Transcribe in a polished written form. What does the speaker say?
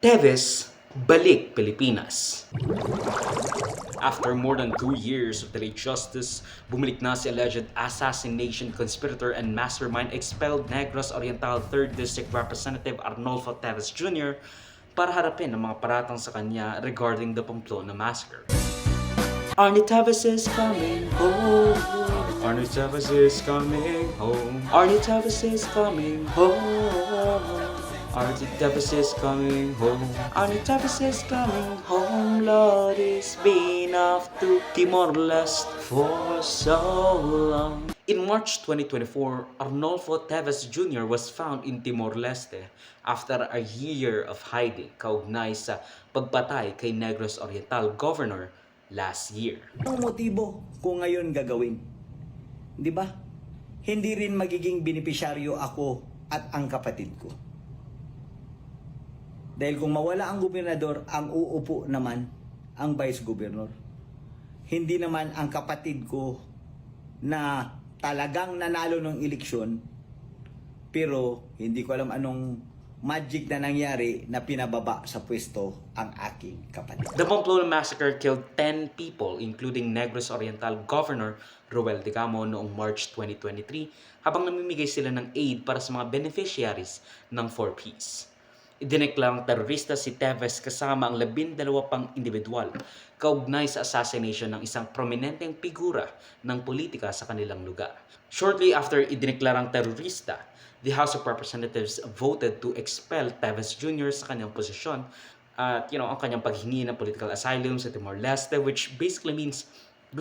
Teves, balik Pilipinas. After more than 2 years of delayed justice, bumalik na si alleged assassination conspirator and mastermind expelled Negros Oriental 3rd District Representative Arnolfo Teves Jr. para harapin ang mga paratang sa kanya regarding the Pamplona massacre. Arnie Teves is coming home. Arnie Teves is coming home. Arnie Teves is coming home. Arnie Teves is coming home. Arnie Teves is coming home. Lord, he's been off to Timor-Leste for so long. In March 2024, Arnolfo Teves Jr. was found in Timor-Leste after a year of hiding kaugnay sa pagpatay kay Negros Oriental Governor last year. Anong motibo kung ngayon gagawin? Di ba? Hindi rin magiging benepisyaryo ako at ang kapatid ko. Dahil kung mawala ang gobernador, ang uupo naman ang vice governor. Hindi naman ang kapatid ko na talagang nanalo ng eleksyon, pero hindi ko alam anong magic na nangyari na pinababa sa pwesto ang aking kapatid. The Pamplona massacre killed 10 people, including Negros Oriental Governor Roel Dicamo noong March 2023, habang namimigay sila ng aid para sa mga beneficiaries ng 4Ps. Idineklarang terorista si Teves kasama ang 12 pang individual kaugnay sa assassination ng isang prominenteng figura ng politika sa kanilang lugar. Shortly after idineklarang terorista, the House of Representatives voted to expel Teves Jr. sa kanyang posisyon at ang kanyang paghingi ng political asylum sa Timor-Leste, which basically means